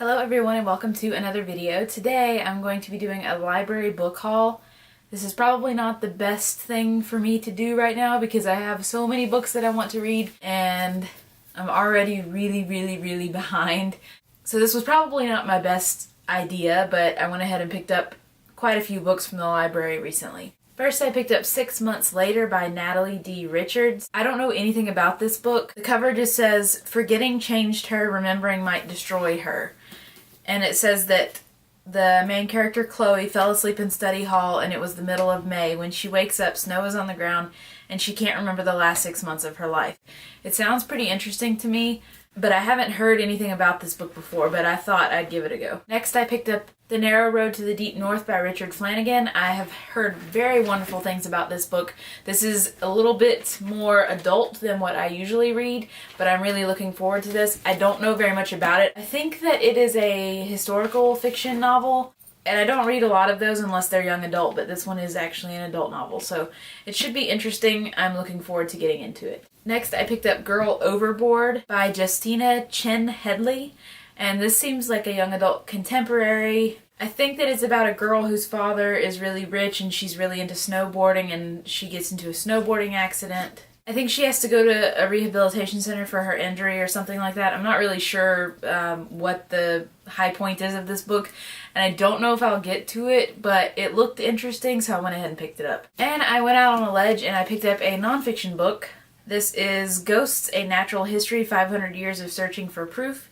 Hello everyone and welcome to another video. Today I'm going to be doing a library book haul. This is probably not the best thing for me to do right now because I have so many books that I want to read and I'm already really behind. So this was probably not my best idea, but I went ahead and picked up quite a few books from the library recently. First, I picked up 6 Months Later by Natalie D. Richards. I don't know anything about this book. The cover just says, "Forgetting changed her, remembering might destroy her." And it says that the main character, Chloe, fell asleep in study hall and it was the middle of May. When she wakes up, snow is on the ground and she can't remember the last 6 months of her life. It sounds pretty interesting to me, but I haven't heard anything about this book before, but I thought I'd give it a go. Next, I picked up The Narrow Road to the Deep North by Richard Flanagan. I have heard very wonderful things about this book. This is a little bit more adult than what I usually read, but I'm really looking forward to this. I don't know very much about it. I think that it is a historical fiction novel, and I don't read a lot of those unless they're young adult, but this one is actually an adult novel, so it should be interesting. I'm looking forward to getting into it. Next, I picked up Girl Overboard by Justina Chen Headley, and this seems like a young adult contemporary. I think that it's about a girl whose father is really rich and she's really into snowboarding and she gets into a snowboarding accident. I think she has to go to a rehabilitation center for her injury or something like that. I'm not really sure what the high point is of this book, and I don't know if I'll get to it, but it looked interesting, so I went ahead and picked it up. And I went out on a ledge and I picked up a nonfiction book. This is Ghosts, A Natural History, 500 Years of Searching for Proof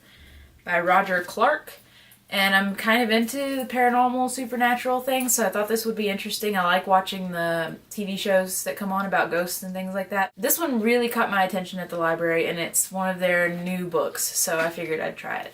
by Roger Clark. And I'm kind of into the paranormal, supernatural things, so I thought this would be interesting. I like watching the TV shows that come on about ghosts and things like that. This one really caught my attention at the library, and it's one of their new books, so I figured I'd try it.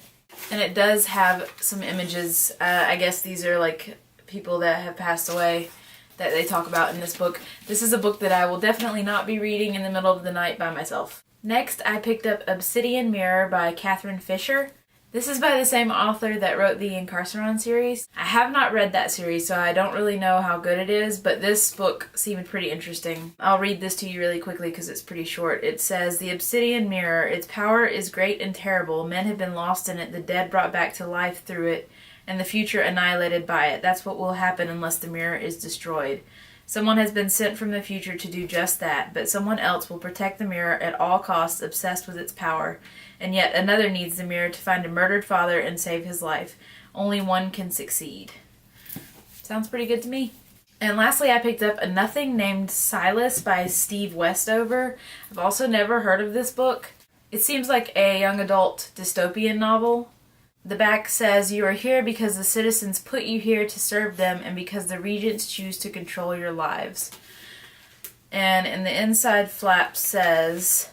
And it does have some images. I guess these are like people that have passed away that they talk about in this book. This is a book that I will definitely not be reading in the middle of the night by myself. Next, I picked up Obsidian Mirror by Catherine Fisher. This is by the same author that wrote the Incarceron series. I have not read that series, so I don't really know how good it is, but this book seemed pretty interesting. I'll read this to you really quickly because it's pretty short. It says, "The Obsidian Mirror, its power is great and terrible. Men have been lost in it, the dead brought back to life through it, and the future annihilated by it. That's what will happen unless the mirror is destroyed. Someone has been sent from the future to do just that, but someone else will protect the mirror at all costs, obsessed with its power. And yet another needs the mirror to find a murdered father and save his life. Only one can succeed." Sounds pretty good to me. And lastly, I picked up A Nothing Named Silas by Steve Westover. I've also never heard of this book. It seems like a young adult dystopian novel. The back says, "You are here because the citizens put you here to serve them and because the regents choose to control your lives." And in the inside flap says,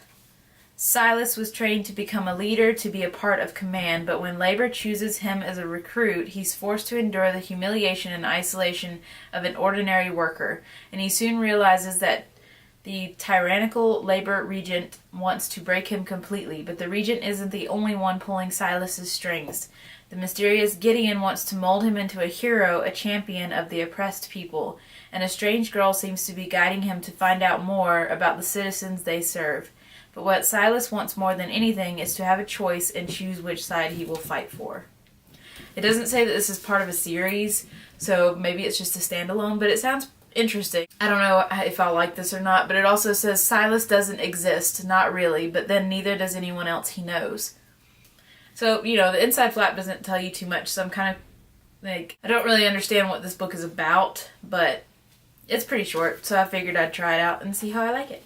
"Silas was trained to become a leader, to be a part of command, but when labor chooses him as a recruit, he's forced to endure the humiliation and isolation of an ordinary worker, and he soon realizes that the tyrannical labor regent wants to break him completely, but the regent isn't the only one pulling Silas's strings. The mysterious Gideon wants to mold him into a hero, a champion of the oppressed people, and a strange girl seems to be guiding him to find out more about the citizens they serve. But what Silas wants more than anything is to have a choice and choose which side he will fight for." It doesn't say that this is part of a series, so maybe it's just a standalone, but it sounds interesting. I don't know if I'll like this or not, but it also says Silas doesn't exist, not really, but then neither does anyone else he knows. So, you know, the inside flap doesn't tell you too much, so I'm kind of like, I don't really understand what this book is about, but it's pretty short, so I figured I'd try it out and see how I like it.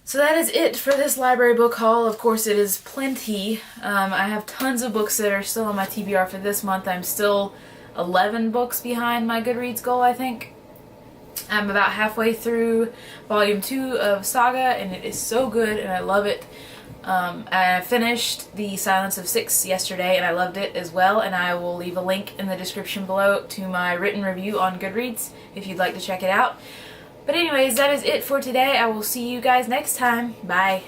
So that is it for this library book haul. Of course, it is plenty. I have tons of books that are still on my TBR for this month. I'm still 11 books behind my Goodreads goal, I think. I'm about halfway through volume 2 of Saga, and it is so good, and I love it. I finished The Silence of Six yesterday, and I loved it as well, and I will leave a link in the description below to my written review on Goodreads if you'd like to check it out. But anyways, that is it for today. I will see you guys next time. Bye.